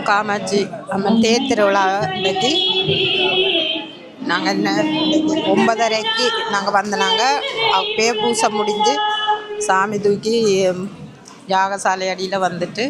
காமாட்சி அம்மன் தேர் திருவிழா இன்னைக்கு நாங்கள் இன்னைக்கு 9:30க்கு நாங்கள் வந்தனாங்க. அப்பயே பூசை முடிஞ்சு சாமி தூக்கி யாகசாலை அடியில் வந்துட்டு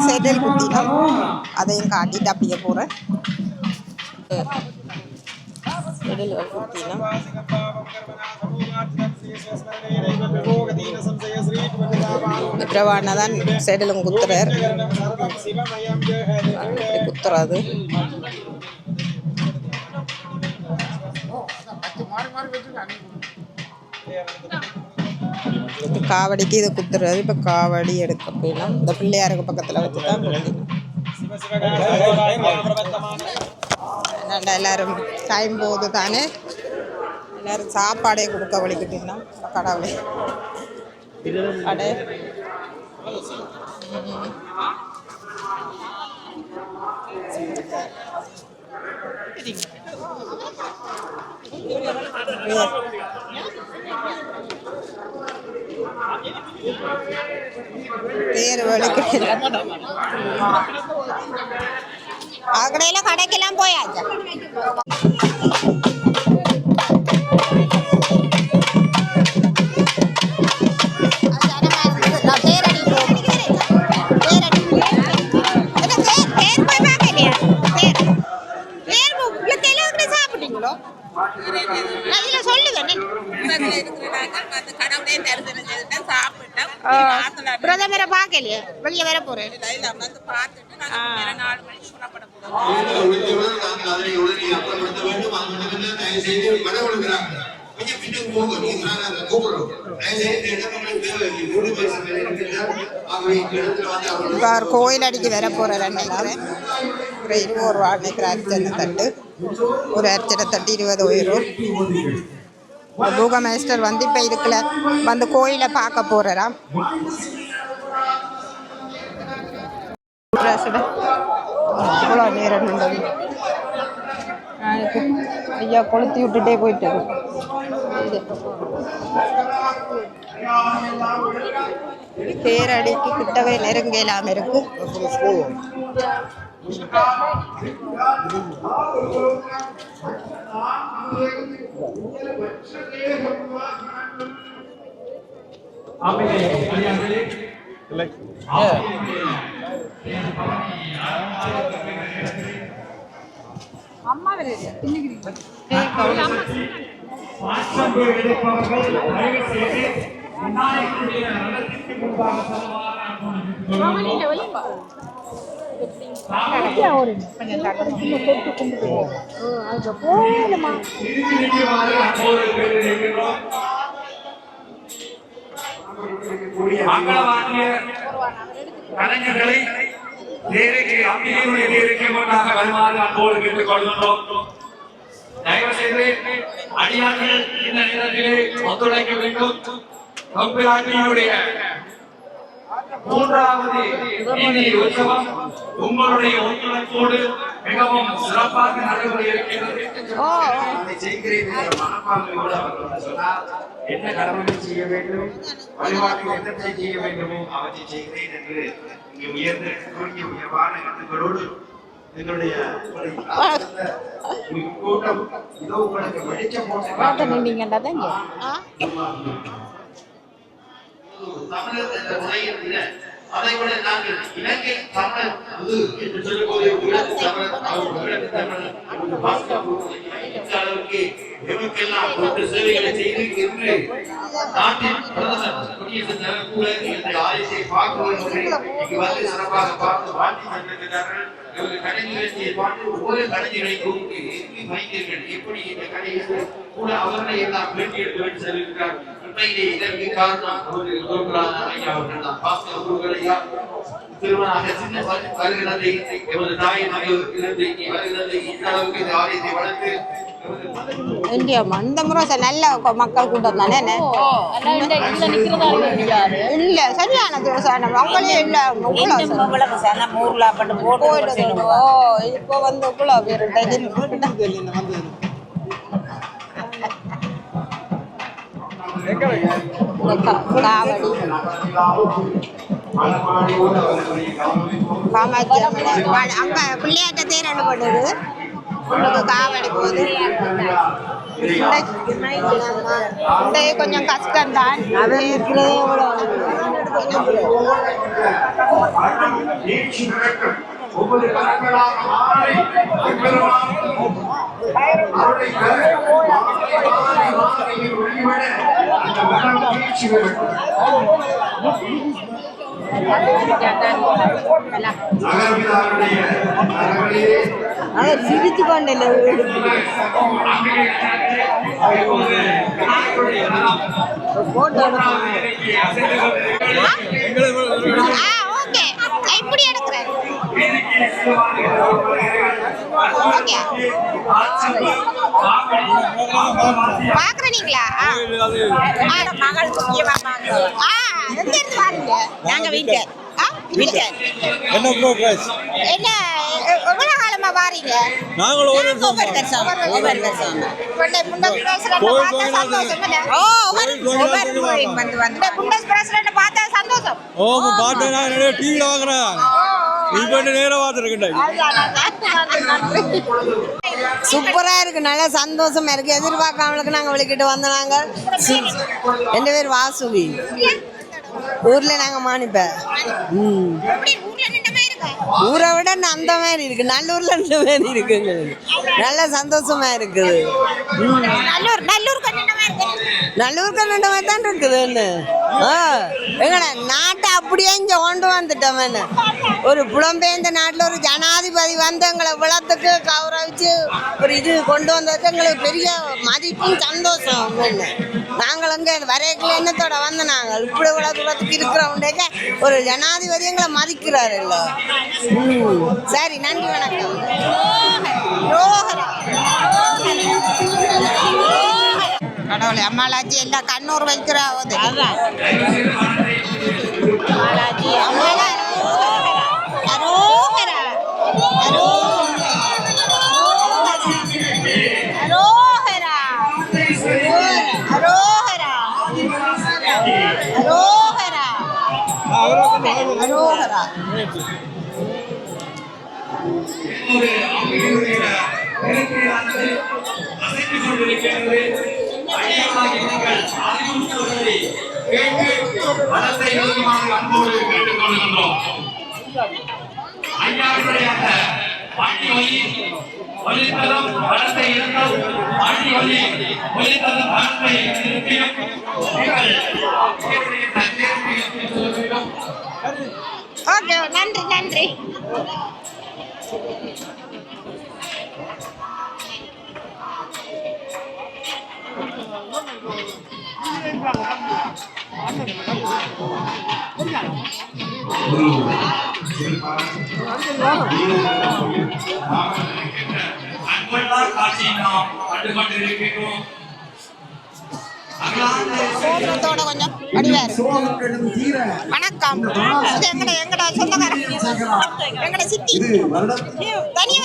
செடல் குத்தினோம். அதையும் காட்டிட்டு அப்படியே போகிறேன். செடல்கள் குத்தினோம். பிரவான தான் செடலும் குத்துறார். குத்துறாது காவடிக்கு இதை குத்துறது. இப்போ காவடி எடுக்க போயிடலாம். இந்த பிள்ளையாருக்கு பக்கத்தில் வச்சு தான் குத்தினோம். எல்லாரும் டைம் போகுது தானே, எல்லாரும் சாப்பாடே கொடுக்க வலிக்கிட்டீங்கன்னா கடவுளே கடை பேர் வலிக்கிட்டு கடையில் கடைக்கெல்லாம் போயாச்சு. பிரதமரை பார்க்கலையே, வெளியே வர போறேன். கோயில் அடிக்கு வர போறேன் நினைக்கிறேன். ஒரு 20 ரூபா நினைக்கிற அர்ச்சனை தட்டு, ஒரு அர்ச்சனை தட்டு 20 உயரும். பூகமேஸ்டர் வந்து இப்போ இதுக்குள்ள வந்து கோயிலை பார்க்க போகிறாராம். இவ்வளோ நேரம் நின்றது. ஐயா கொளுத்தி விட்டுட்டே போயிட்டாரு. பேரடிக்கு கிட்டவே நெருங்கலாம் இருக்கு. அம்மா கலைஞர்களை வருமாறு அன்போடு கேட்டுக் கொள்கின்றோம். தயவு செய்து அடியார்கள் இந்த நேரத்திலே ஒத்துழைக்க வேண்டும். தொப்பிராட்டியுடைய 3வது வீதி உற்சவம் உங்களுடைய ஒத்துழைப்போடு மிகவும் சிறப்பாக நடைபெற இருக்கிறது. என்ன கடமையை செய்ய வேண்டும், வழிபாட்டில் எந்த செய்ய வேண்டுமோ அவற்றை செய்கிறேன் என்று இங்கே உயர்ந்த உயர்வான எண்ணங்களோடு எங்களுடைய கூட்டம் இதோ உங்களுக்கு வெளிச்சம் போட்டு தமிழர் என்ற முறையில் விட அதை விட நாங்கள் இலங்கை தமிழர் என்று சொல்லும்போது அளவுக்கு எமக்கெல்லாம் போட்டு சேவைகளை செய்து இன்று நாட்டின் பிரதமர் குடியரசுத் தலைவர் கூட இந்த ஆலயத்தை பார்க்கும்போது இங்கு வந்து சிறப்பாக பார்த்து வாழ்த்தி சென்றிருக்கிறார்கள். கலைஞர்களை பார்த்து ஒவ்வொரு கலைஞர்களை கூப்பிட்டு வைத்தீர்கள், எப்படி இந்த கலைஞர்கள் கூட அவர்களை எல்லாம் பேட்டி எடுத்து வைத்து செல்கிறார். இதற்கு காரணம் ஒரு ஐயா அவர்கள் தான். பாஸ்கர் குருகளையா திருமணமாக சின்ன வருகிறது எமது தாய் இருந்து வருகிறது. இந்த அளவுக்கு இந்த ஆலயத்தை வளர்த்து இந்தியா அந்த முறை நல்ல மக்கள் கூட்டம் தானே. இல்ல சரியான விவசாயம் அவங்களே இல்ல. இப்போ வந்து காமாட்சி அங்க பிள்ளையாட்ட தேர் அனுப்படுது. காவடி போகுது. கொஞ்சம் கஷ்டம்தான். அது இருக்கிறதே ஒவ்வொரு கலங்களாக மாறி சிரித்து கொண்டல எப்படி எடுக்கிறேன் பாக்குறீங்களா? நாங்க வீட்டர் என்ன ப்ரோக்ரஸ் என்ன எவ்வளவு காலமா வாரீங்க? நாங்கள் ஒரு வருஷம் சந்தோஷம். ஓ பாட்டு நான் டிவியில் வாங்குறேன். இப்ப நேரம் பார்த்துருக்கேன். சூப்பரா இருக்கு, நல்லா சந்தோஷமா இருக்கு. எதிர்பார்க்காமலுக்கு நாங்க விளக்கிட்டு வந்தோம். நாங்க என் பேர் வாசுகி. ஊர்ல நாங்க மாணிப்ப ஊரை விட அந்த மாதிரி இருக்கு. நல்லூர்ல இந்த மாதிரி இருக்குங்க. நல்ல சந்தோஷமா இருக்குது. நல்லூர் கன்னட மாதிரி தான் இருக்குதுன்னு. எங்கட நாட்டை அப்படியே இங்கே கொண்டு வந்துட்டோம்னு. ஒரு புலம்பெயர்ந்த நாட்டில் ஒரு ஜனாதிபதி வந்து எங்களை விளத்துக்கு கௌரவிச்சு ஒரு இது கொண்டு வந்ததுக்கு எங்களுக்கு பெரிய மதிப்பும் சந்தோஷம். நாங்கள் அங்கே வரையக்கில் எண்ணத்தோட வந்து நாங்கள் இப்படி உலகத்துக்கு இருக்கிறவங்க ஒரு ஜனாதிபதி எங்களை மதிக்கிறாரு இல்லை. சரி, நன்றி, வணக்கம். கடவுளை அம்மாளாச்சி எல்லா கண்ணூர் வைக்கிறா ஓகே, நன்றி நன்றி. கோபுரத்தோட கொஞ்சம் அடிவாரு. வணக்கம். இது எங்கட சொந்தக்காரர், எங்கட சித்தி. தனியா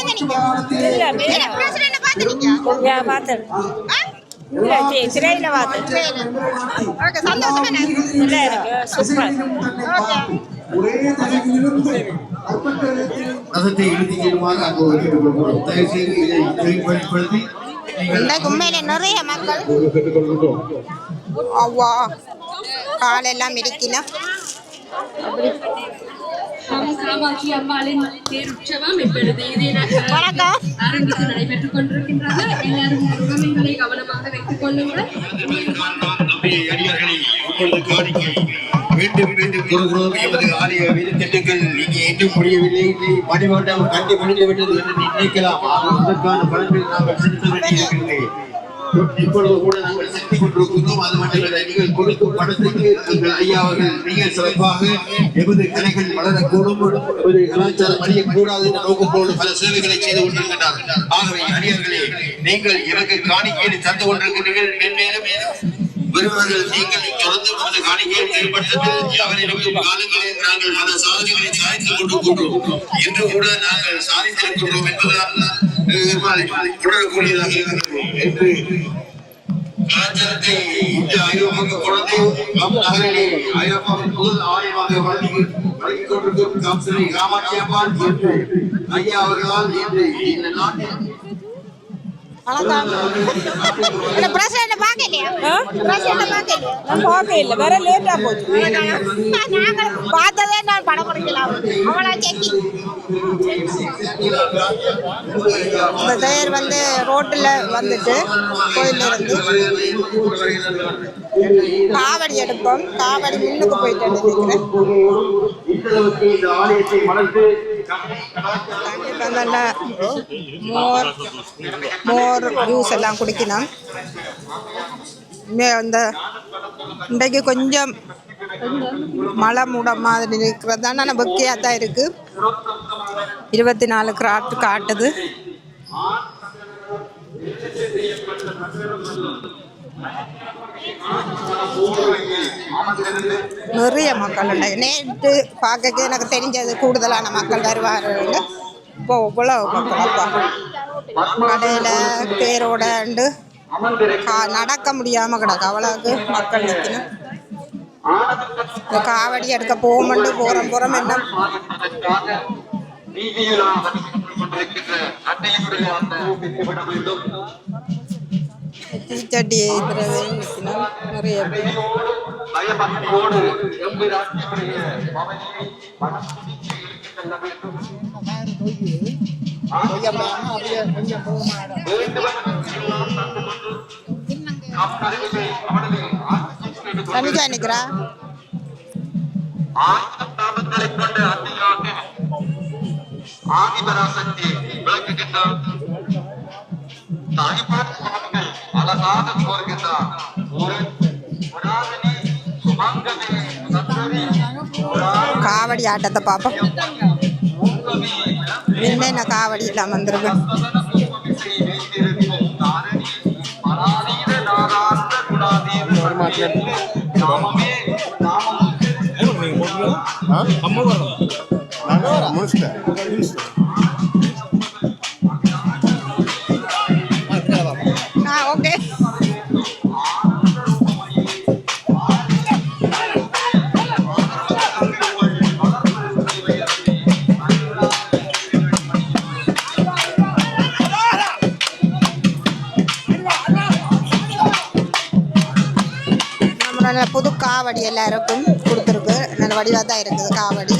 உண்மையில நிறைய மக்கள் அவ்வா காலெல்லாம் இருக்கணும். காமாட்சி அம்பாளின் தேருற்சவம் இப்பொழுது அரங்குக்கு நடைபெற்றுக் கொண்டிருக்கின்றது. எல்லாரும் உறவுகளை கவனமாக வைத்துக் கொள்ளுங்கள். மீண்டும் மீண்டும் கூறுகிறோம், எமது ஆலய திட்டங்கள் இங்கே இன்னும் முடியவில்லை. மணிமண்டபம் கண்டு முடிந்துவிட்டது என்று நினைக்கலாம். அதற்கான பலன்கள் நாங்கள் செலுத்த வேண்டியிருக்கிறது. இப்பொழுது கூட நாங்கள் செலுத்திக் கொண்டிருக்கிறோம். அது மட்டுமல்ல, நீங்கள் கொடுக்கும் பணத்துக்கு எங்கள் ஐயா அவர்கள் மிக சிறப்பாக எமது கலைகள் வளரக்கூடும், ஒரு கலாச்சாரம் அழியக்கூடாது என்ற நோக்கத்தோடு பல சேவைகளை செய்து கொண்டிருக்கிறார்கள். ஆகவே அடியார்களே, நீங்கள் எனக்கு காணிக்கையை தந்து கொண்டிருக்கிறீர்கள். மேலும் வருவார்கள். நீங்கள் தொடர்ந்து நமது காணிக்கையை செயல்படுத்த அவரிடம் காலங்களில் நாங்கள் பல சாதனைகளை சாதித்துக் கொண்டிருக்கின்றோம். இன்று கூட நாங்கள் சாதித்திருக்கின்றோம் என்பதால் தொடரக்கூடியதாக இருக்கிறோம் என்று கலாச்சாரத்தை இந்த ஐரோப்பாவுக்கு கொண்டு நம் நகரிலே ஐரோப்பாவின் முதல் ஆலயமாக வழங்கிக் கொண்டிருக்கும் காம்சனை காமாட்சி அம்மாள் என்று ஐயா அவர்களால் இன்று இந்த நாட்டில் வேற லேட்டா போச்சு. பார்த்ததே நான் படம் முடிக்கலாம். தயார் வந்து ரோட்டில் வந்துட்டு கோயிலில் இருந்து காவடி எடுப்போம். காவடி முன்னுக்கு போயிட்டு எடுத்துக்கிறேன். மோர் ஜூஸ் எல்லாம் குடிக்கணும். இன்றைக்கு கொஞ்சம் மழை மூட மாதிரி இருக்கிறது தான், ஆனால் வெக்கையாக தான் இருக்குது. 24 கிராட் காட்டுது. நிறைய மக்கள் நேற்று பார்க்க எனக்கு தெரிஞ்சது கூடுதலான மக்கள் வருவார்கள். இப்போ இவ்வளோ கடையில் பேரோட நடக்க முடியாமல் கிடக்கு. அவ்வளோக்கு மக்கள் நிற்கணும். காவடி எடுக்க போகும்போது போகிறோம் என்ன தீச்சட்டி ஏற்றுறது நிற்கணும் நிறைய பேர். தனிச்சா நிக்கிறா கொண்டு அத்தியாக ஆதிபராசக்தி விளக்குகின்றார். தாய்ப்பாடு சுவாமிகள் அழகாக கோருகின்றார். காவடி ஆட்டத்தை பார்ப்போம். என்ன காவடி எல்லாம் வந்துருக்கு. ஓகே புது காவடி எல்லாருக்கும் கொடுத்துருக்கு. நல்ல வடிவாக தான் இருக்குது காவடி.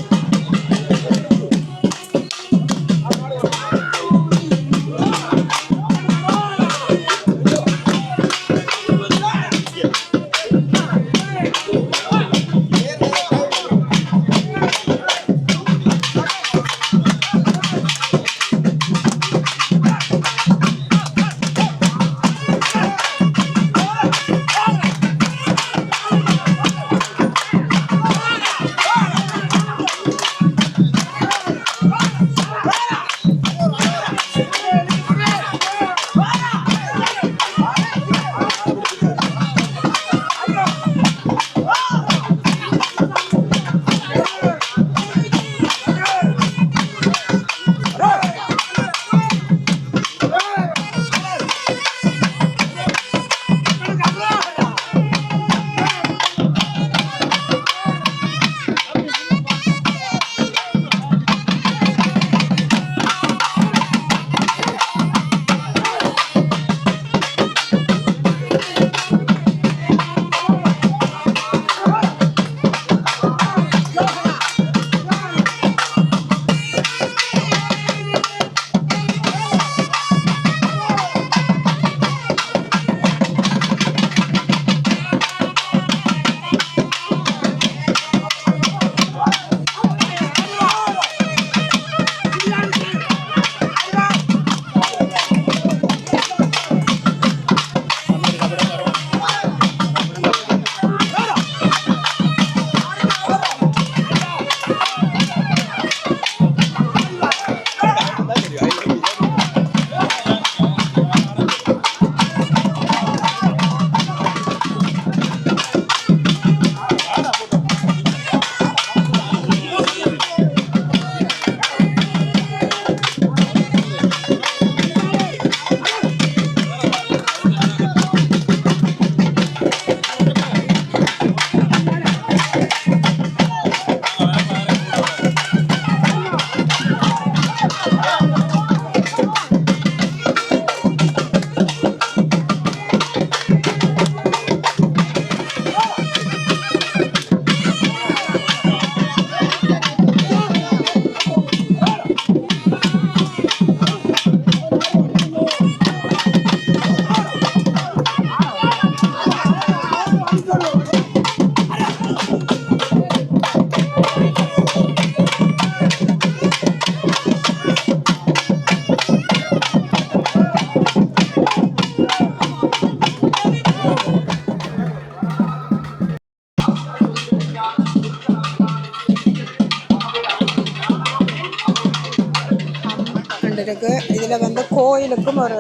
இருக்குது. இதில் வந்து கோயிலுக்கும் ஒரு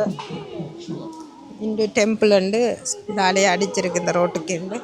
இந்து டெம்பிள் உண்டு. இதாலேயே அடிச்சிருக்கு இந்த ரோட்டுக்கு இருந்து.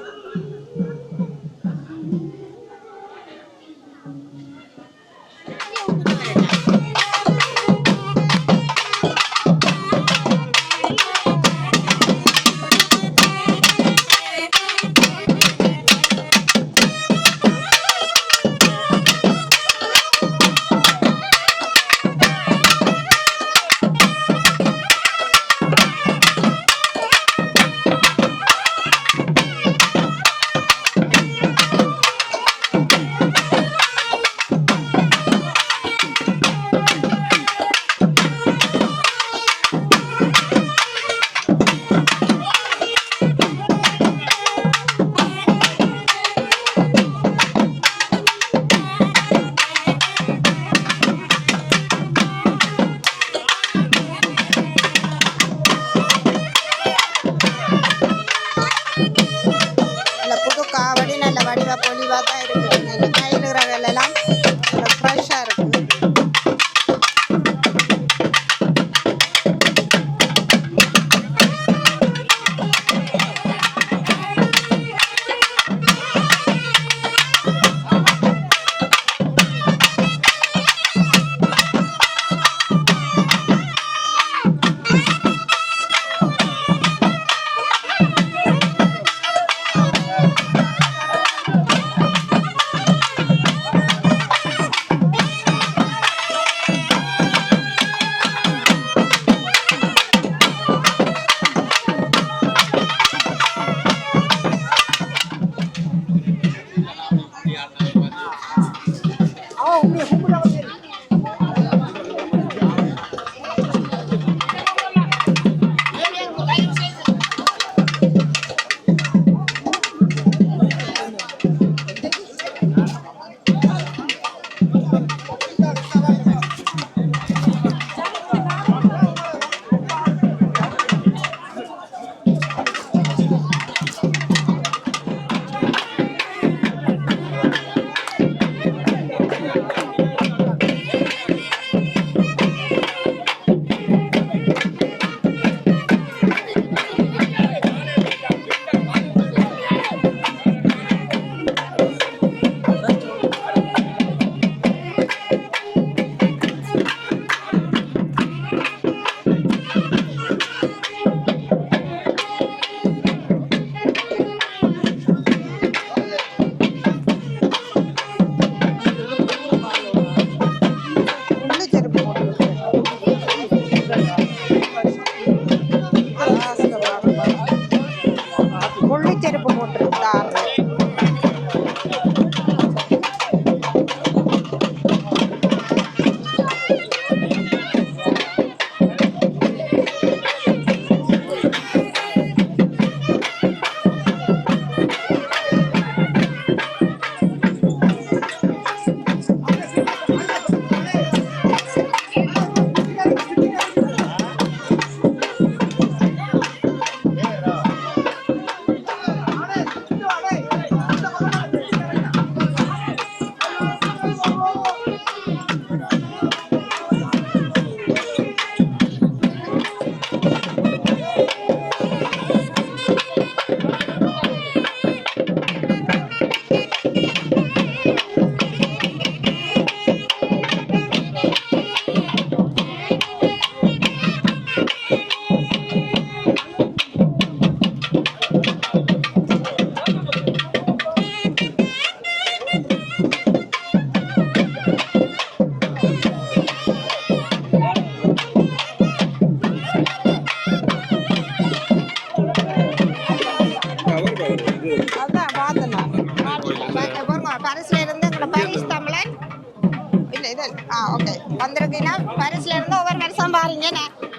வருஷத்துல இருந்து ஒவ்வொரு வருஷம் பாருங்க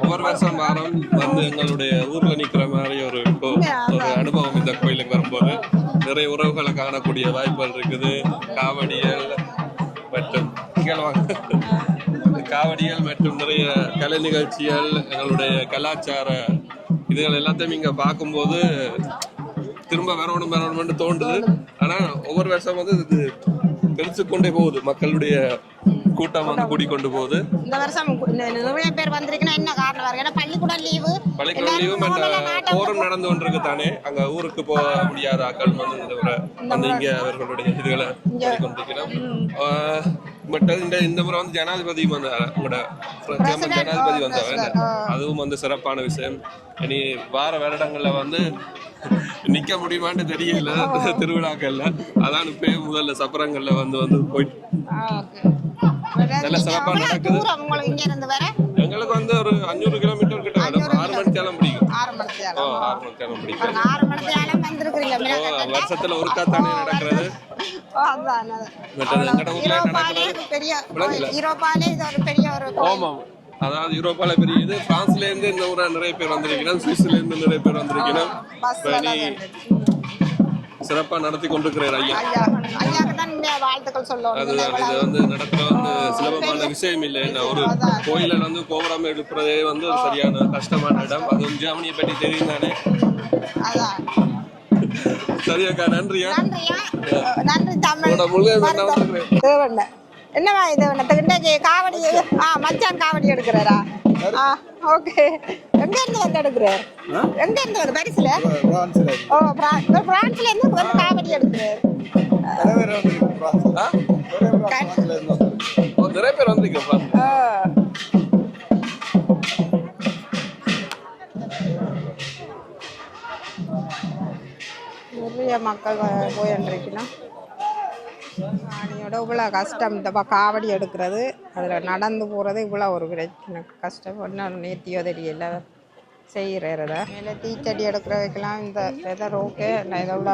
ஒவ்வொரு வருஷம் வாரம் வந்து எங்களுடைய ஊர்ல நிக்கிற மாதிரி ஒரு அனுபவம் இந்த கோயிலுக்கு வரும்போது நிறைய உறவுகளை காணக்கூடிய வாய்ப்புகள் இருக்குது. காவடிகள் மற்றும் காவடிகள் மற்றும் நிறைய கலை நிகழ்ச்சிகள், எங்களுடைய கலாச்சார இதுகள் எல்லாத்தையும் இங்க பார்க்கும்போது திரும்ப வரணும்னு தோன்றுது. ஆனா ஒவ்வொரு வருஷம் வந்து இது பெருசு கொண்டே போகுது, மக்களுடைய கூட்டம் வந்து கூடிக்கொண்டு போகுது. இந்த வருஷம் நிறைய பேர் வந்திருக்குன்னா என்ன காரணம் வரும்? ஏன்னா பள்ளிக்கூடம் லீவு போரும் நடந்து கொண்டிருக்கு தானே. அங்க ஊருக்கு போக முடியாத ஆக்கள் வந்து இங்க அவர்களுடைய இதுகளை கொண்டிருக்கிறோம். பட் இந்த முறை வந்து ஜனாதிபதி வந்தார், உங்களோட ஜனாதிபதி வந்தாங்க. அதுவும் வந்து சிறப்பான விஷயம். இனி வார வருடங்கள்ல வந்து நிக்க முடியுமான்னு தெரியல திருவிழாக்கள்ல. அதான் இப்ப முதல்ல சப்பரங்கள்ல வந்து போயிட்டு நல்ல சிறப்பா நடக்குது. எங்களுக்கு வந்து ஒரு 500 கிலோமீட்டர் கிட்ட வரும். 6 மணித்தேலம் பிடிக்கும். 6 மணித்தேலம் பிடிக்கும். வருஷத்துல ஒரு காத்தானே நடக்கிறது. அதாவது யூரோப்பால பெரிய இது. பிரான்ஸ்ல இருந்து இந்த ஊரை நிறைய பேர் வந்திருக்கணும், சுவிஸ்ல இருந்து நிறைய பேர் வந்திருக்கணும். சிறப்பா நடத்தி கொண்டிருக்கிறார் ஐயா. அதுதான் இது வந்து நடக்கிற வந்து சுலபமான விஷயம் இல்லை. ஒரு கோயில வந்து கோபுரம் எழுப்புறதே வந்து ஒரு சரியான கஷ்டமான இடம். அது ஜெர்மனியை பற்றி தெரியும் தானே. சரியாக்கா, நன்றியா. என்னவா இது இன்னைக்கு காவடி மச்சான் காவடி எடுக்கிறாரா? ஓகே. எங்க இருந்து வந்து எடுக்கிறார்? எங்க இருந்து வந்து பரிசுல? ஓ பிரான்ஸ்ல இருந்து வந்து காவடி எடுக்கிறார். நிறைய பேர் வந்திருக்கோம். நிறைய மக்கள் போயின்றிருக்கலாம். அணியோட இவ்வளோ கஷ்டம். இந்த காவடி எடுக்கிறது, அதில் நடந்து போகிறது இவ்வளோ ஒரு பிரச்சனை கஷ்டம். ஒன்றும் நேர்த்தியோ தெரியல செய்கிறத. மேலே தீச்சட்டி எடுக்கிறதுக்கெல்லாம் இந்த வெதர் ஓகே. இதோட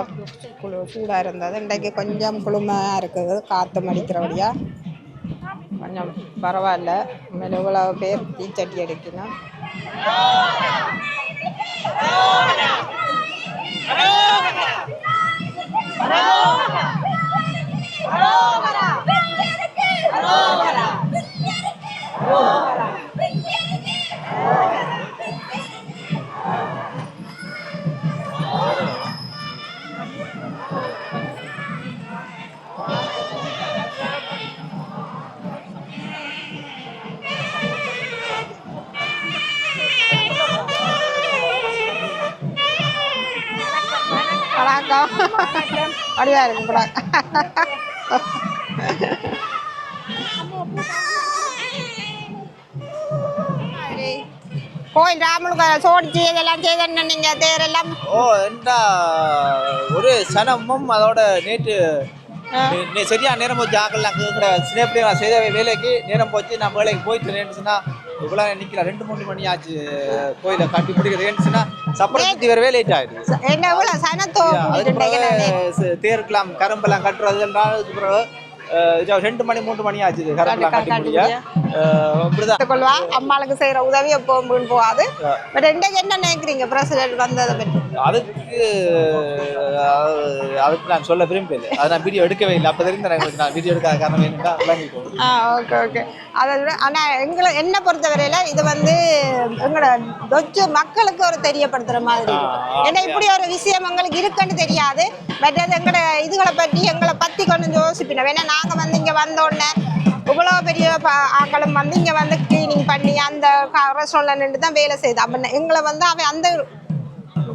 சூடாக இருந்தது. இன்றைக்கு கொஞ்சம் குளுமையாக இருக்குது, காற்று மடிக்கிறபடியாக கொஞ்சம் பரவாயில்ல. மேலே இவ்வளோ பேர் தீச்சட்டி எடுக்கணும். அப்படியா இருக்கு கூட. கோயில் ராமனுக்கு சோடிச்சு இதெல்லாம் செய்தேன்னு நீங்க தேரெல்லாம். என்ன ஒரு சனமும் அதோட நேற்று சரியா நேரம் போச்சு. ஆக்கலாம் சின்னப்படி நான் செய்த வேலைக்கு நேரம் போச்சு. நான் வேலைக்கு போயிட்டு நேர்ந்துச்சுன்னா இவ்வளோ நிற்கல. 2-3 மணி ஆச்சு கோயிலை கட்டி பிடிக்கிறது. ஏன்னுச்சுன்னா சப்பரம் சுற்றி வேறு லேட் ஆகிடுது. தேருக்கலாம் கரும்பெல்லாம் கட்டுறது அதுக்கு பிறகு 2 மணி 3 மணி ஆச்சு கரும்பெல்லாம் கட்டி முடிய. கொள்வா அம்மாளுக்கு செய்யற உதவி எப்பவும் போகாது. பட் என்ன நினைக்கிறீங்க பிரசிடென்ட் வந்ததை பற்றி? அதுக்கு நான் சொல்ல விரும்பல. அதை நான் வீடியோ எடுக்கவே இல்லை. அப்போ தெரிந்த நான் வீடியோ எடுக்காத காரணம் என்னன்னா விளங்கிக்கோங்க. Okay okay. அதை விட ஆனால் என்னை பொறுத்தவரையில இது வந்து எங்களோட தொச்சு மக்களுக்கு ஒரு தெரியப்படுத்துற மாதிரி. ஏன்னா இப்படி ஒரு விஷயம் எங்களுக்கு இருக்குன்னு தெரியாது. பட் அது எங்களோட இதுகளை பற்றி எங்களை பற்றி கொஞ்சம் யோசிப்பினோம். ஏன்னா நாங்கள் வந்து இங்கே வந்தோடனே இவ்வளோ பெரிய ஆக்களும் வந்து இங்கே வந்து கிளீனிங் பண்ணி அந்த ரெஸ்டாரண்ட்ல நின்று தான் வேலை செய்யுது. அப்போ எங்களை வந்து அவன் அந்த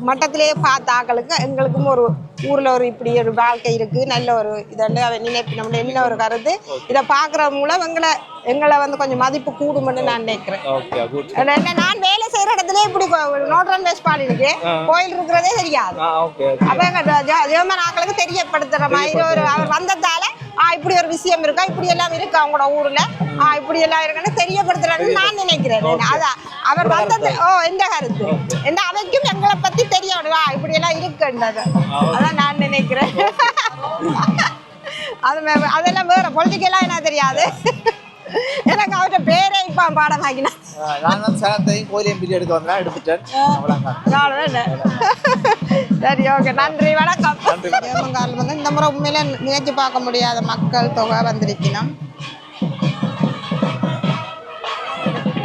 மட்டத்திலேயே பார்த்த ஆக்களுக்கு எங்களுக்கும் ஒரு ஊரில் ஒரு இப்படி ஒரு வாழ்க்கை இருக்குது, நல்ல ஒரு இதெல்லாம் அவன் நினைப்பு நம்மள என்ன ஒரு கருத்து. இதை பார்க்குற மூலம் எங்களை வந்து கொஞ்சம் மதிப்பு கூடும்னு நான் நினைக்கிறேன். என்ன நான் வேலை செய்கிற இடத்துல இப்படி நோட்ரன் வேஸ்ட் பண்ணிருக்கு கோயில் இருக்கிறதே தெரியாது. அப்போ எங்கள் ஜெர்மன் ஆக்களுக்கு தெரியப்படுத்துகிற மாதிரி ஒரு அவர் வந்ததால இப்படி ஒரு விஷயம் இருக்கா, இப்படி எல்லாம் இருக்கு அவங்களோட ஊர்ல, இப்படி எல்லாம் இருக்குன்னு தெரியப்படுத்துறாருன்னு நான் நினைக்கிறேன். அதான் அவர் வந்தது எந்த கருத்து என்ன அவைக்கும் எங்களை பத்தி தெரிய விடுவா இப்படி எல்லாம் இருக்குன்றது. அதான் நான் நினைக்கிறேன். அதெல்லாம் வேற பொலிட்டிக்கெல்லாம் என்ன தெரியாது. எனக்கு அவர்கிட்ட பேரே இப்போ பாடமாக்கினா நான் வந்து சனத்தையும் கோயிலையும் பிரி எடுக்க வந்தேன், எடுத்துட்டேன். அவ்வளோதான். சரி, ஓகே, நன்றி, வணக்கம். ஏமங்கால் வந்து இந்த முறை உண்மையில நினைச்சு பார்க்க முடியாத மக்கள் தொகை வந்திருக்கணும்.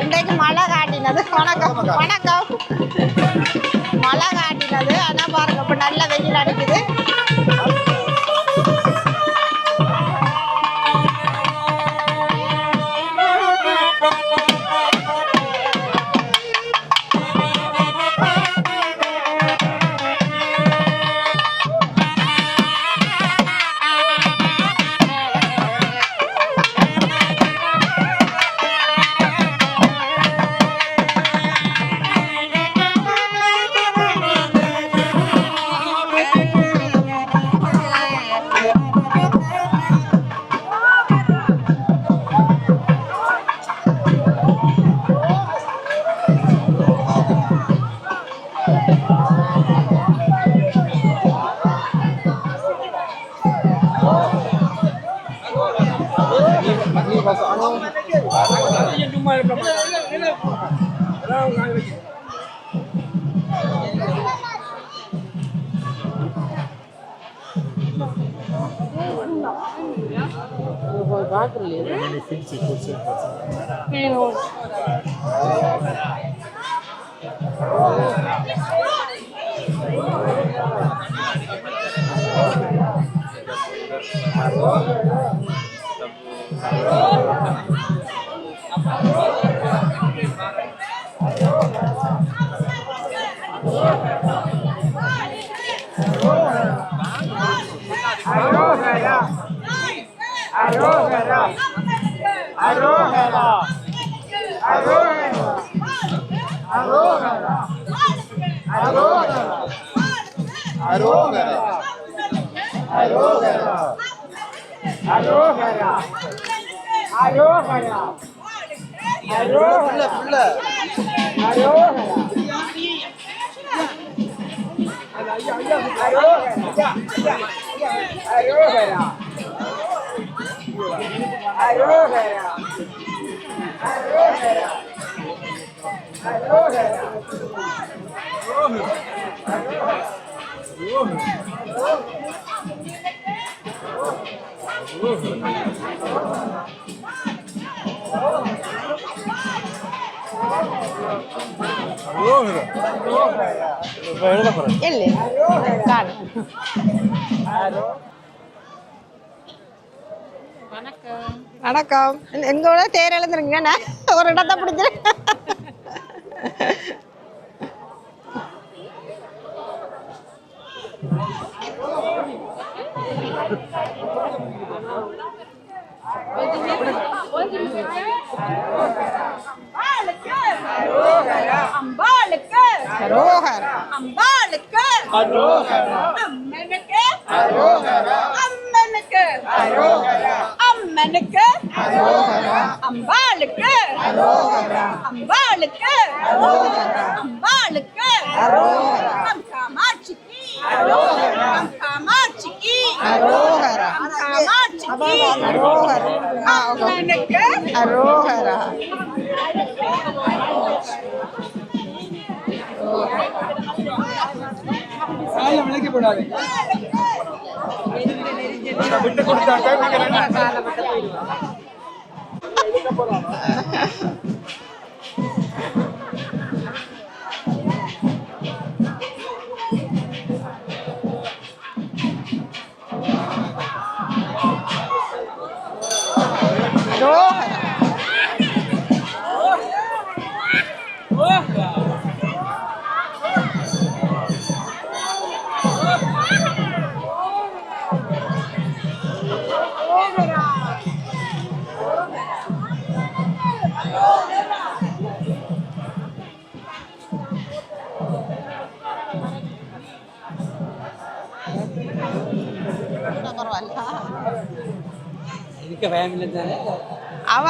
இன்றைக்கு மழை காட்டினது. வணக்கம், வணக்கம். மழை காட்டினது, ஆனால் பாருங்க இப்போ நல்ல வெயில் அடிக்குது. வணக்கம். எங்களோட தேர் எழுந்துருங்க, ஒரு இடத்த பிடிச்சிரு. அம்பாளுக்கு அரோகரா, அம்பாளுக்கு அரோகரா, அம்மனுக்கு அரோகரா, அம்மனுக்கு அரோகரா, அம்மனுக்கு அரோகரா, அம்பாளுக்கு அரோகரா, அம்பாளுக்கு அரோகரா, அம்பாளுக்கு அரோகரா, காமாட்சிக்கு அரோகரா, காமாட்சிக்கு அரோகரா, காமாட்சிக்கு அரோகரா, அம்மனுக்கு அரோகரா. விட்டு கொடுத்தாங்க அவ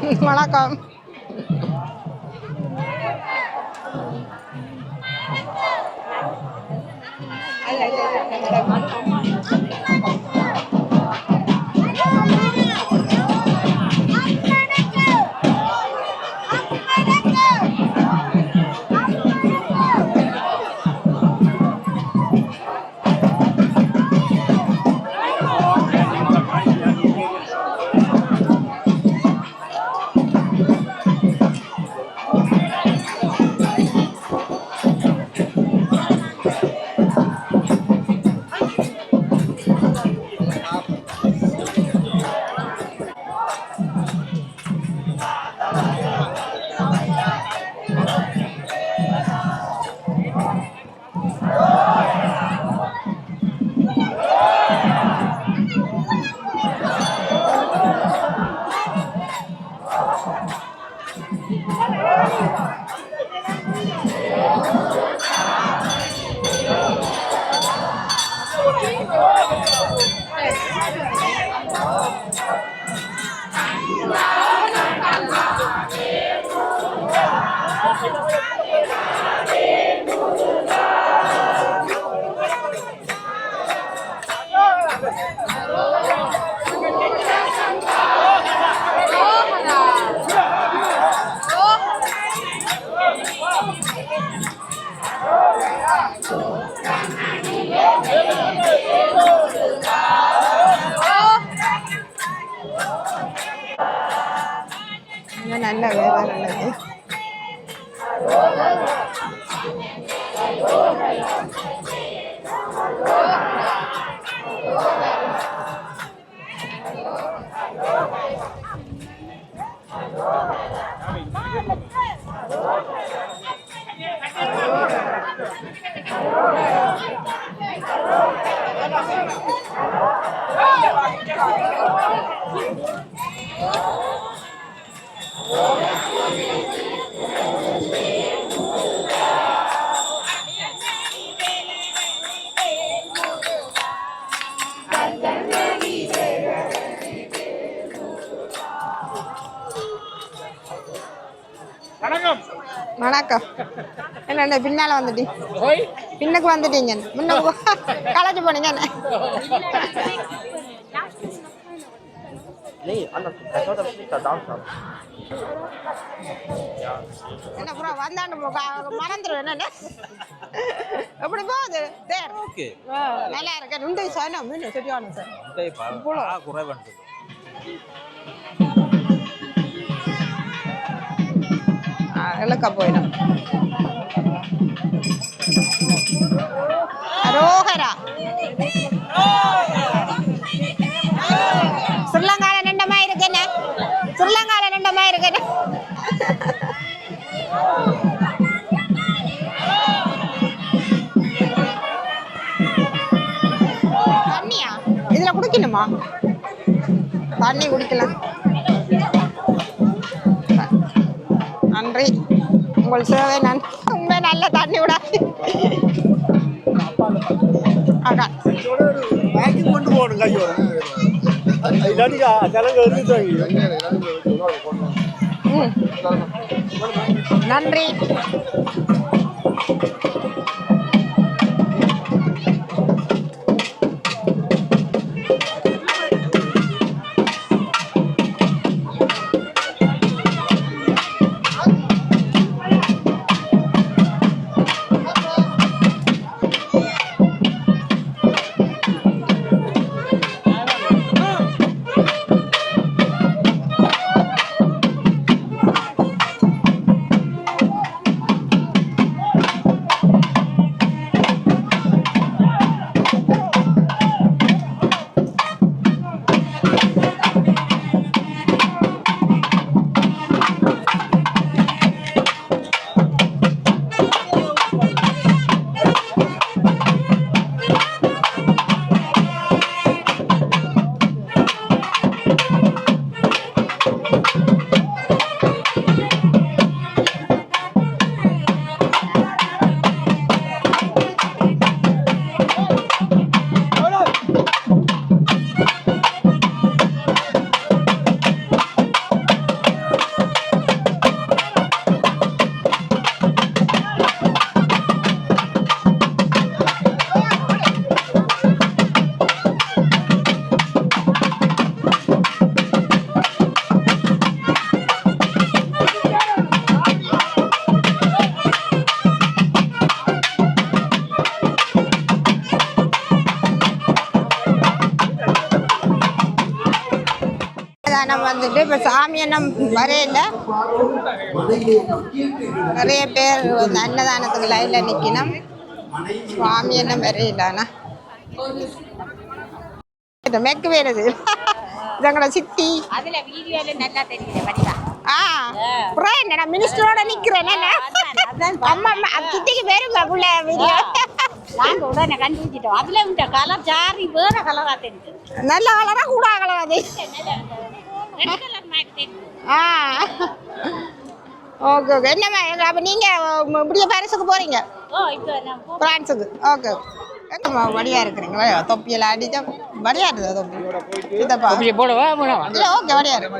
வணக்கம். நல்ல வேலை நல்லது. வணக்கம். என்ன பின்னால வந்துட்டீங்க? பின்னுக்கு வந்துட்டீங்க. முன்னுக்கு களைச்சு போனீங்க. என்ன ப்ரோ வந்தாண்டு மறந்துடும். என்ன எப்படி போகுது தேர்? நல்லா இருக்கு. ரெண்டு சார் மீன் சரியான சார் இலக்கா போயிடும். ரோஹரா ஸ்ரீலங்கால நின்றமா இருக்குன்னு ஸ்ரீலங்கால நின்றமா இருக்குன்னு தண்ணியா இதுல குடிக்கணுமா? தண்ணி குடிக்கலாம். நன்றி உங்கள் சேவை. நான் உண்மை நல்ல தண்ணி விட கொண்டு போகணும் கையோட நன்றி. சனம் வந்துட்டு இப்போ சாமி எண்ணம் வரையில நிறைய பேர் அன்னதானத்துக்கு லைனில் நிற்கணும். சுவாமி எண்ணம் வரையிலானா மேற்கு வேறது இதங்களோட சித்தி அதுல வீடியோல நல்லா தெரியுது வடிவா. அப்புறம் என்ன நான் மினிஸ்டரோட நிக்கிறேன். அம்மா சித்திக்கு பேருங்க புள்ள வீடியோ நாங்க உடனே கண்டுபிடிச்சிட்டோம். அதுல இந்த கலர் ஜாரி வேற கலரா தெரியுது. நல்ல கலரா கூட கலர் அது ரெட் கலர் மாதிரி தெரியுது. Okay okay. என்னம்மா அப்போ நீங்கள் இப்படியே பாரிஸுக்கு போகிறீங்க? இப்போ பிரான்ஸுக்கு. ஓகே என்னம்மா வடியாக இருக்கிறீங்களா? தொப்பியெல்லாம் அடிச்சா வடியா இருக்குது தொப்பி. இதப்பா போடவா இல்லை ஓகே வடியா இருக்கு.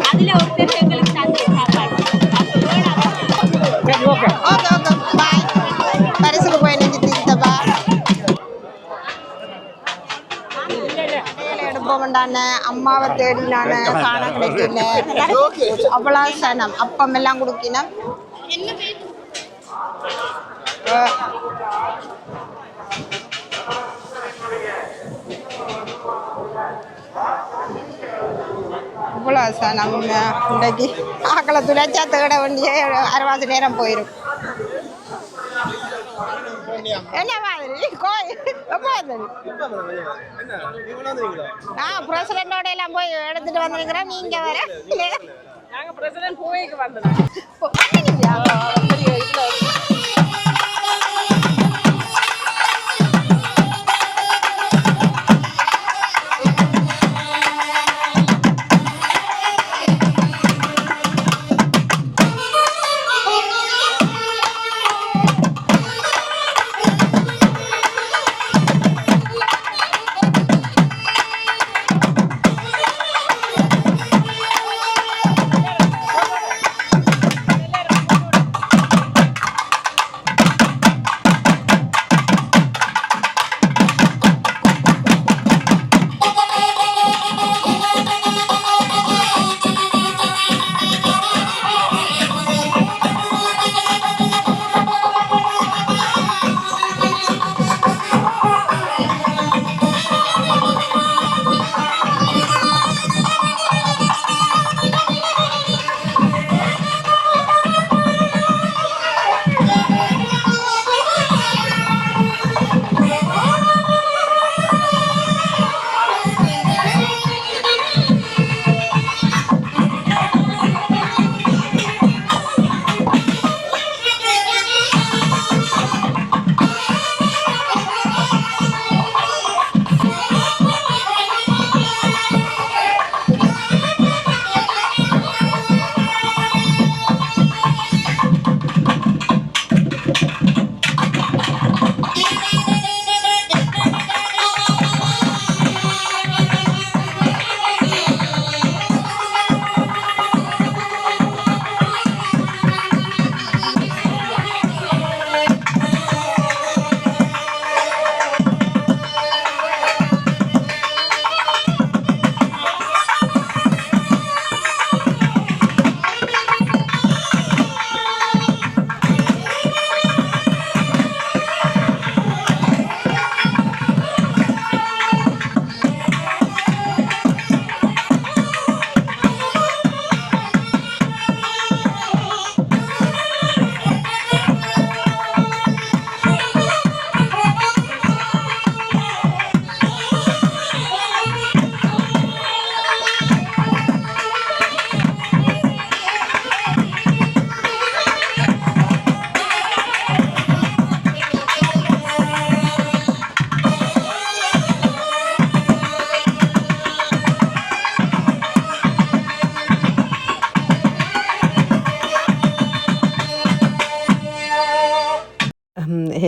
அதுல ஒருத்தர் எங்களுக்கு தந்து சாப்பாடு ஓகே ஓகே பாய். பரிசுக்கு போய் நினைச்சிட்டப்பா எடுப்போம்டானே அம்மாவை தேடி நான் காண கிடைக்கல. அவ்வளோ சனம் அப்பம் எல்லாம் கொடுக்கினோம். இவ்வளோ சனம் இன்றைக்கு ஆக்களை துளைச்சா தேட வேண்டிய அரைவாசி நேரம் போயிடும். என்ன மாதிரி கோயில் எப்போ வந்தது? நான் பிரசிடண்டோட எல்லாம் போய் எடுத்துட்டு வந்திருக்கிறேன். நீங்க வர நாங்க பிரசிடென்ட் போய்க்கு வந்தோம்.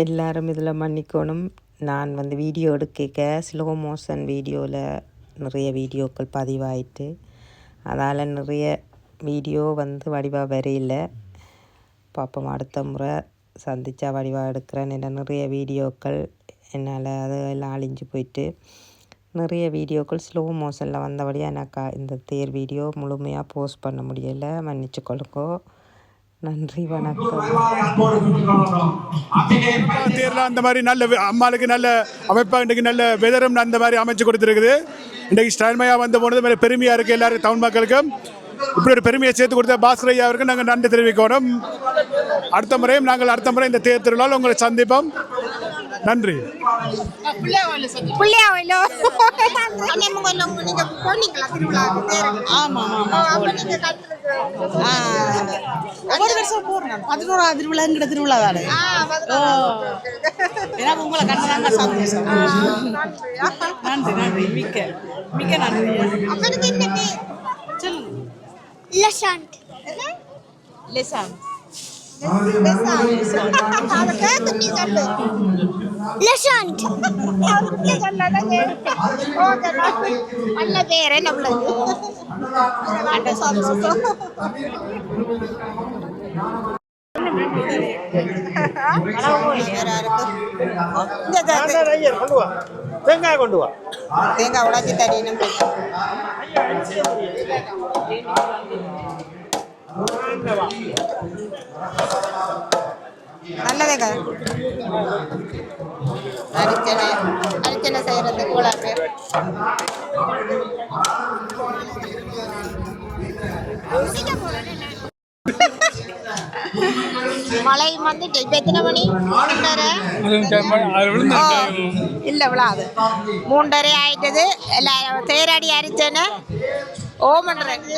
எல்லாரும் இதில் மன்னிக்கணும். நான் வந்து வீடியோ எடுக்க ஸ்லோ மோஷன் வீடியோவில் நிறைய வீடியோக்கள் பதிவாயிட்டு அதால் நிறைய வீடியோ வந்து வடிவாக வரையில. பாப்போம் அடுத்த முறை சந்திச்சா வடிவாக எடுக்கிறேன். என்ன நிறைய வீடியோக்கள் என்னால் அது எல்லாம் அழிஞ்சு போயிட்டு நிறைய வீடியோக்கள் ஸ்லோ மோஷனில் வந்தபடியாக எனக்கு இந்த தேர் வீடியோ முழுமையாக போஸ்ட் பண்ண முடியலை. மன்னிச்சு கொள்ளுங்கோ. நன்றி, வணக்கம். தேர்தல் அந்த மாதிரி நல்ல அம்மாளுக்கு நல்ல அமைப்பாக இன்றைக்கு நல்ல வெதரும் அந்த மாதிரி அமைச்சு கொடுத்துருக்குது. இன்றைக்கு ஸ்டைல்மையாக வந்து போனது மேலே பெருமையாக இருக்குது எல்லாருக்கும், தமிழ் மக்களுக்கும். இப்படி ஒரு பெருமையை சேர்த்து கொடுத்த பாஸ்கர் ஐயாவிற்கு நாங்கள் நன்றி தெரிவிக்கணும். அடுத்த முறை இந்த தேர்தலால் உங்களை சந்திப்போம். நன்றி. ஒவ்வொரு வருஷம் போறோம். 11ஆவது திருவிழாங்கிற திருவிழா தானே. எனக்கு உங்களை கண்டதாங்க சந்தோஷம். நன்றி நன்றி, மிக்க மிக்க நன்றி. சொல்லுங்க. லெசாண்ட் லெசாண்ட் நல்ல பேரே நம்மளுக்கு. தேங்காய் கொண்டு வா. தேங்காய் உடைச்சி தரணும். நல்லதேங்க. அரிச்சனை செய்யறதுக்கு இவ்வளோ பேர். மழை வந்துட்டு இப்ப எத்தனை மணி? 3:30. இல்ல விழாது 3:30 ஆயிட்டது. எல்லாரும் தேராடி அரிச்சனை ஓமன்றக்கு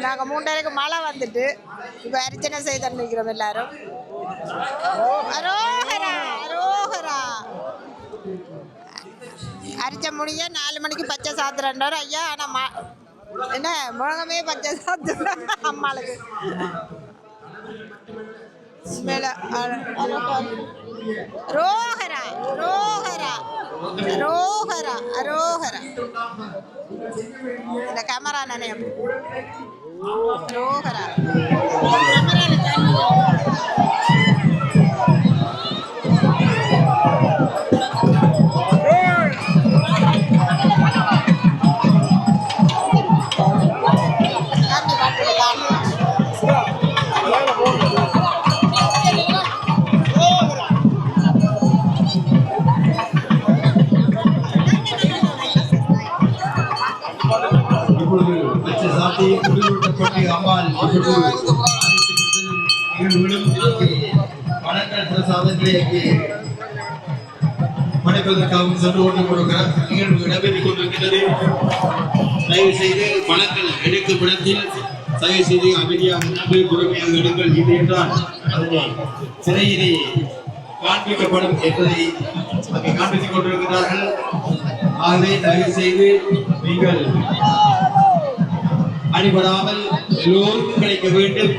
நாங்கள் 3:30க்கு மழை வந்துட்டு இப்போ அரிச்சனை செய்து நிற்கிறோம் எல்லாரும். அரோகரா அரோகரா. அரிச்ச முடிய 4 மணிக்கு பச்சை சாத்துறேன்றார் ஐயா. ஆனால் என்ன முழங்கமே பச்சை சாத்துறாங்க அம்மாளுக்கு. மேல ரோஹரா ரோஹரா ரோஹரா அரோஹரா. இந்த கேமரா நினைவு ரோஹரா மனைப்பதற்காகவும் சென்று கொண்டு கொடுக்கிறார். நிகழ்வு இடம்பெற்றுக் கொண்டிருக்கிறது. தயவு செய்து பணங்கள் எடுக்கும் இடத்தில் தயவு செய்து அமைதியாக பொறுமையாக எடுங்கள். இது என்றால் அதனை சிறையிலே காண்பிக்கப்படும் என்பதை காண்பித்துக் கொண்டிருக்கிறார்கள். ஆகவே தயவு செய்து நீங்கள் அடிபடாமல் எல்லோருக்கும் கிடைக்க வேண்டும்.